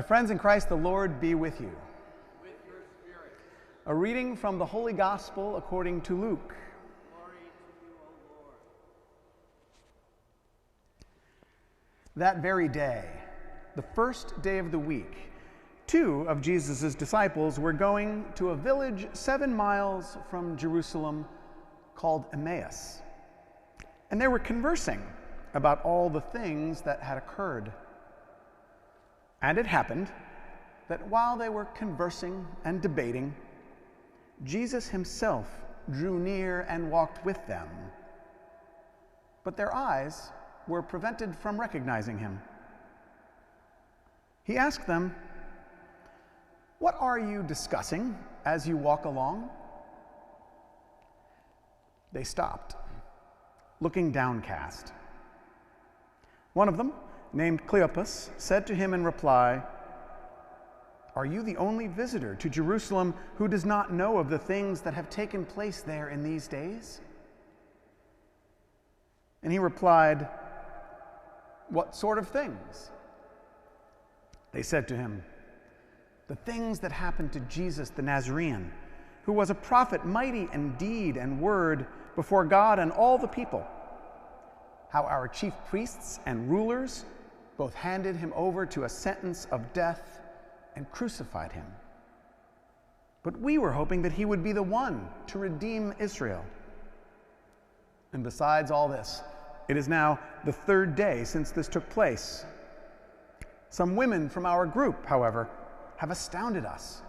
My friends in Christ, the Lord be with you. With your spirit. A reading from the Holy Gospel according to Luke. Glory to you, O Lord. That very day, the first day of the week, two of Jesus' disciples were going to a village 7 miles from Jerusalem called Emmaus. And they were conversing about all the things that had occurred. And it happened that while they were conversing and debating, Jesus himself drew near and walked with them. But their eyes were prevented from recognizing him. He asked them, "What are you discussing as you walk along?" They stopped, looking downcast. One of them, named Cleopas, said to him in reply, "Are you the only visitor to Jerusalem who does not know of the things that have taken place there in these days?" And he replied, "What sort of things?" They said to him, "The things that happened to Jesus the Nazarene, who was a prophet mighty in deed and word before God and all the people. How our chief priests and rulers both handed him over to a sentence of death and crucified him. But we were hoping that he would be the one to redeem Israel. And besides all this, it is now the 3rd day since this took place. Some women from our group, however, have astounded us.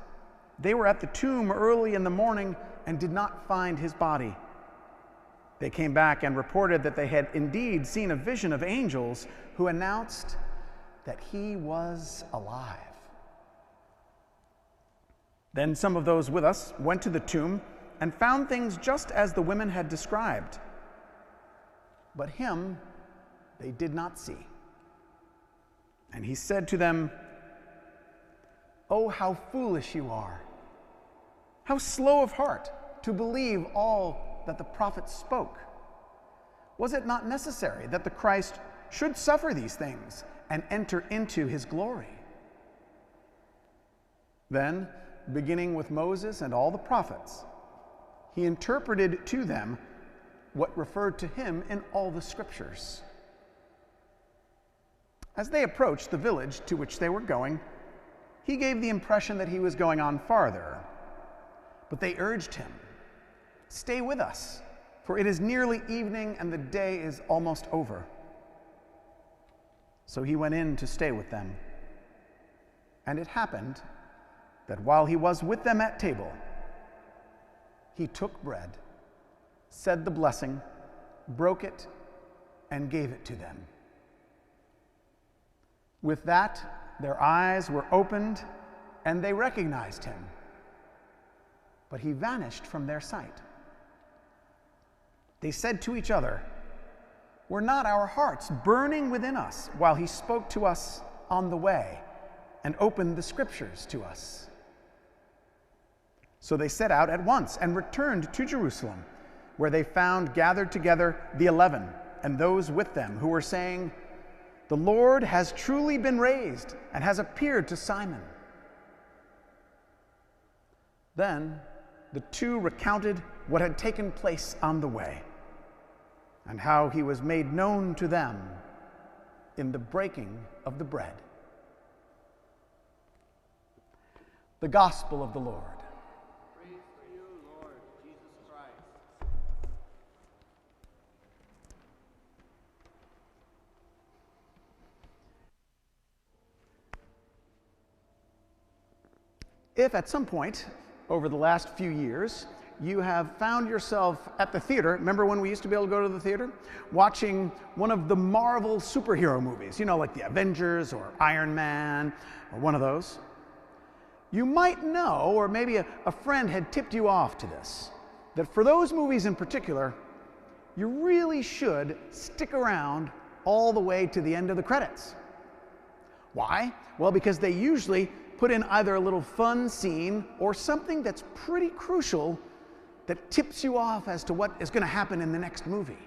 They were at the tomb early in the morning and did not find his body. They came back and reported that they had indeed seen a vision of angels who announced that he was alive." Then some of those with us went to the tomb and found things just as the women had described. But him they did not see. And he said to them, "Oh, how foolish you are! How slow of heart to believe all that the prophets spoke. Was it not necessary that the Christ should suffer these things and enter into his glory?" Then, beginning with Moses and all the prophets, he interpreted to them what referred to him in all the scriptures. As they approached the village to which they were going, he gave the impression that he was going on farther. But they urged him, "Stay with us, for it is nearly evening and the day is almost over." So he went in to stay with them. And it happened that while he was with them at table, he took bread, said the blessing, broke it, and gave it to them. With that, their eyes were opened and they recognized him. But he vanished from their sight. They said to each other, "Were not our hearts burning within us while he spoke to us on the way and opened the scriptures to us?" So they set out at once and returned to Jerusalem, where they found gathered together the 11 and those with them who were saying, "The Lord has truly been raised and has appeared to Simon." Then the two recounted what had taken place on the way, and how he was made known to them in the breaking of the bread. The Gospel of the Lord. Praise to you, Lord Jesus Christ. If at some point over the last few years you have found yourself at the theater, remember when we used to be able to go to the theater? Watching one of the Marvel superhero movies, like the Avengers or Iron Man or one of those. You might know, or maybe a friend had tipped you off to this, that for those movies in particular, you really should stick around all the way to the end of the credits. Why? Well, because they usually put in either a little fun scene or something that's pretty crucial that tips you off as to what is going to happen in the next movie.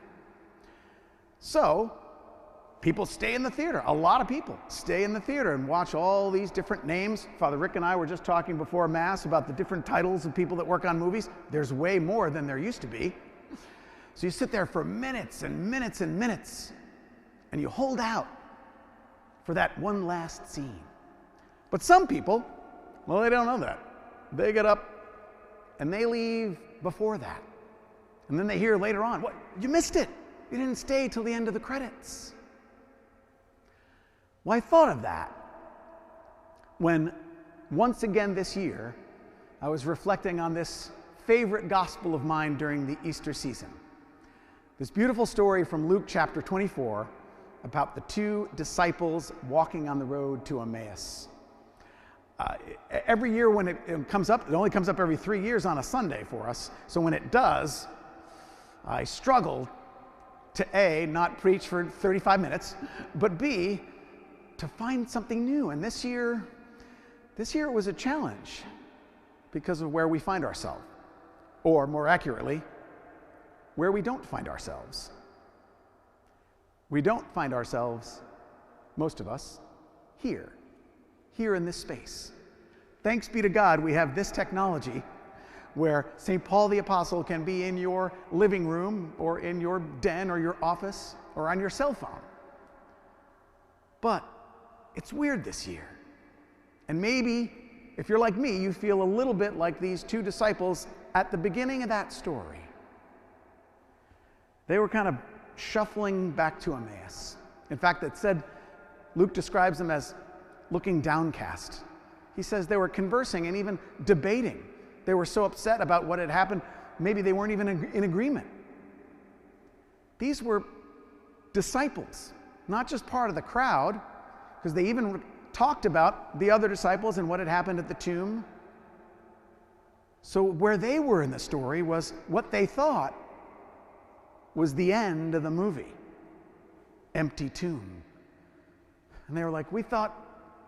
So, people stay in the theater. A lot of people stay in the theater and watch all these different names. Father Rick and I were just talking before Mass about the different titles of people that work on movies. There's way more than there used to be. So you sit there for minutes and minutes and minutes, and you hold out for that one last scene. But some people, well, they don't know that. They get up and they leave before that. And then they hear later on, what? You missed it. You didn't stay till the end of the credits. Well, I thought of that when once again this year I was reflecting on this favorite gospel of mine during the Easter season. This beautiful story from Luke chapter 24 about the two disciples walking on the road to Emmaus. Every year when it comes up, it only comes up every 3 years on a Sunday for us. So when it does, I struggle to A, not preach for 35 minutes, but B, to find something new. And this year it was a challenge because of where we find ourselves, or more accurately, where we don't find ourselves. We don't find ourselves, most of us, here in this space. Thanks be to God, we have this technology where St. Paul the Apostle can be in your living room or in your den or your office or on your cell phone. But it's weird this year. And maybe, if you're like me, you feel a little bit like these two disciples at the beginning of that story. They were kind of shuffling back to Emmaus. In fact, it said, Luke describes them as looking downcast. He says they were conversing and even debating. They were so upset about what had happened, maybe they weren't even in agreement. These were disciples, not just part of the crowd, because they even talked about the other disciples and what had happened at the tomb. So where they were in the story was what they thought was the end of the movie. Empty tomb. And they were like, we thought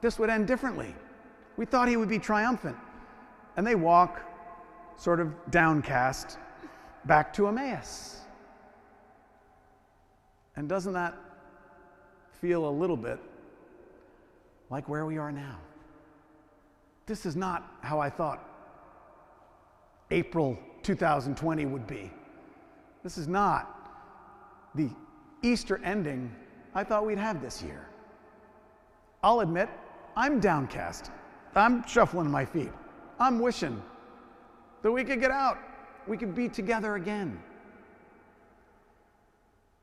this would end differently. We thought he would be triumphant. And they walk, sort of downcast, back to Emmaus. And doesn't that feel a little bit like where we are now? This is not how I thought April 2020 would be. This is not the Easter ending I thought we'd have this year. I'll admit, I'm downcast. I'm shuffling my feet. I'm wishing that we could get out. We could be together again.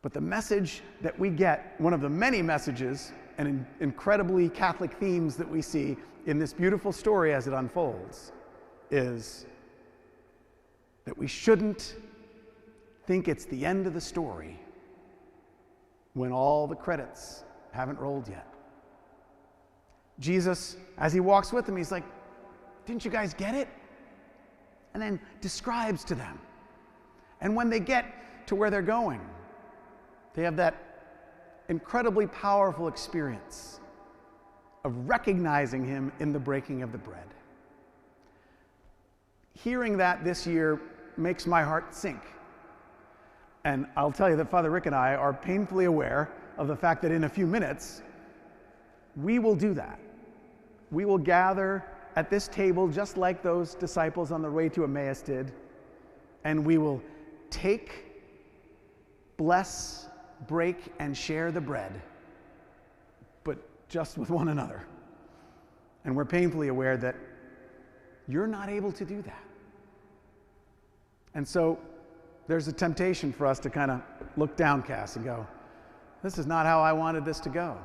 But the message that we get, one of the many messages and incredibly Catholic themes that we see in this beautiful story as it unfolds, is that we shouldn't think it's the end of the story when all the credits haven't rolled yet. Jesus, as he walks with them, he's like, didn't you guys get it? And then describes to them. And when they get to where they're going, they have that incredibly powerful experience of recognizing him in the breaking of the bread. Hearing that this year makes my heart sink. And I'll tell you that Father Rick and I are painfully aware of the fact that in a few minutes, we will do that. We will gather at this table just like those disciples on the way to Emmaus did, and we will take, bless, break, and share the bread, but just with one another. And we're painfully aware that you're not able to do that. And so there's a temptation for us to kind of look downcast and go, this is not how I wanted this to go.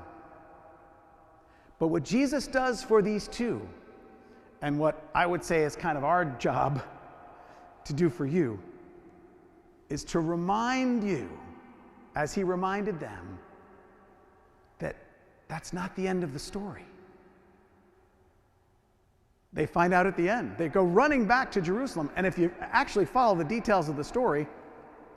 But what Jesus does for these two, and what I would say is kind of our job to do for you, is to remind you, as he reminded them, that that's not the end of the story. They find out at the end. They go running back to Jerusalem, and if you actually follow the details of the story,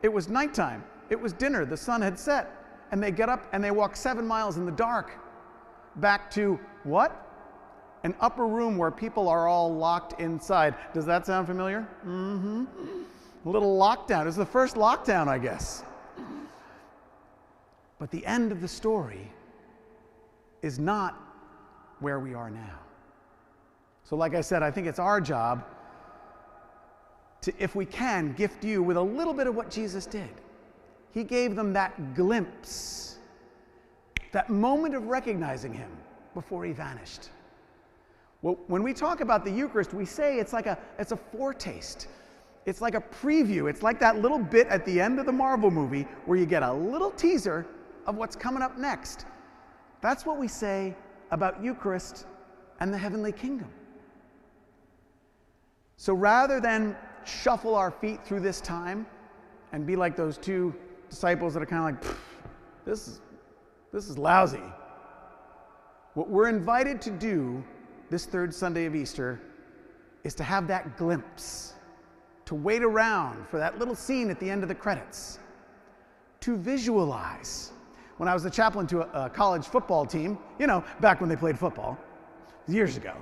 it was nighttime. It was dinner. The sun had set, and they get up and they walk 7 miles in the dark back to what? An upper room where people are all locked inside. Does that sound familiar? Mm-hmm. A little lockdown. It was the first lockdown, I guess. But the end of the story is not where we are now. So like I said, I think it's our job to, if we can, gift you with a little bit of what Jesus did. He gave them that glimpse, that moment of recognizing him before he vanished. Well, when we talk about the Eucharist, we say it's a foretaste. It's like a preview. It's like that little bit at the end of the Marvel movie where you get a little teaser of what's coming up next. That's what we say about Eucharist and the heavenly kingdom. So rather than shuffle our feet through this time and be like those two disciples that are kind of like, this is lousy. What we're invited to do this third Sunday of Easter is to have that glimpse, to wait around for that little scene at the end of the credits, to visualize. When I was the chaplain to a college football team, back when they played football, years ago,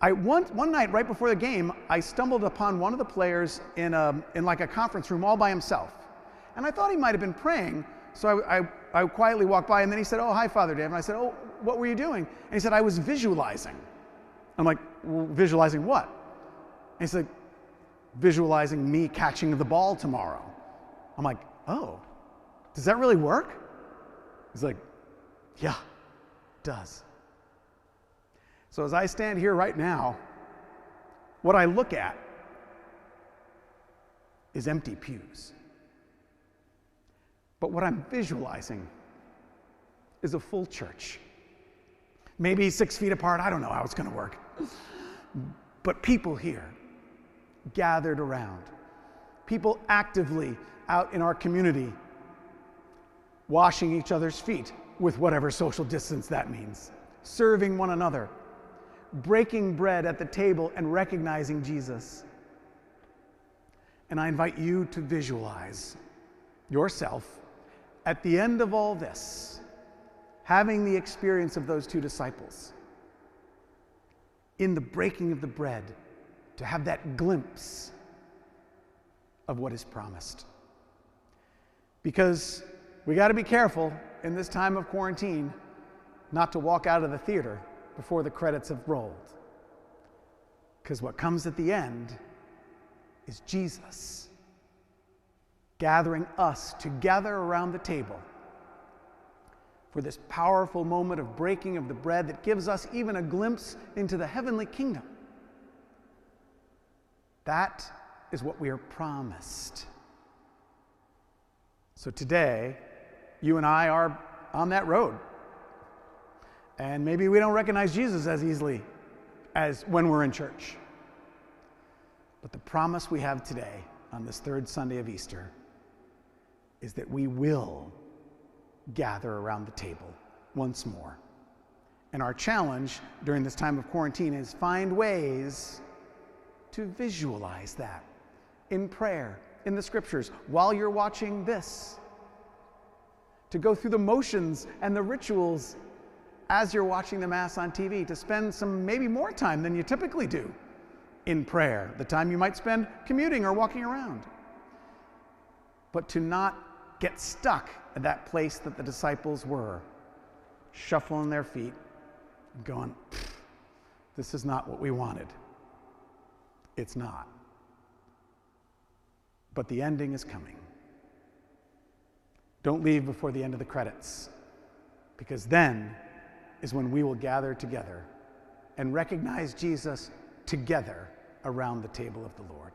one night right before the game, I stumbled upon one of the players in like a conference room all by himself. And I thought he might have been praying, so I quietly walked by, and then he said, "Oh, hi, Father Dave." And I said, "Oh, what were you doing?" And he said, "I was visualizing." I'm like, "Well, visualizing what?" And he said, "Visualizing me catching the ball tomorrow." I'm like, "Oh, does that really work?" He's like, "Yeah, it does." So as I stand here right now, what I look at is empty pews. But what I'm visualizing is a full church. Maybe 6 feet apart, I don't know how it's going to work. But people here, gathered around. People actively out in our community, washing each other's feet with whatever social distance that means, serving one another, breaking bread at the table and recognizing Jesus. And I invite you to visualize yourself at the end of all this, having the experience of those two disciples, in the breaking of the bread, to have that glimpse of what is promised. Because we got to be careful in this time of quarantine not to walk out of the theater before the credits have rolled. Because what comes at the end is Jesus gathering us together around the table for this powerful moment of breaking of the bread that gives us even a glimpse into the heavenly kingdom. That is what we are promised. So today, you and I are on that road. And maybe we don't recognize Jesus as easily as when we're in church. But the promise we have today on this third Sunday of Easter is that we will gather around the table once more. And our challenge during this time of quarantine is find ways to visualize that in prayer, in the scriptures, while you're watching this. To go through the motions and the rituals as you're watching the Mass on TV, to spend some maybe more time than you typically do in prayer, the time you might spend commuting or walking around. But to not get stuck at that place that the disciples were, shuffling their feet and going, this is not what we wanted. It's not. But the ending is coming. Don't leave before the end of the credits, because then is when we will gather together and recognize Jesus together around the table of the Lord.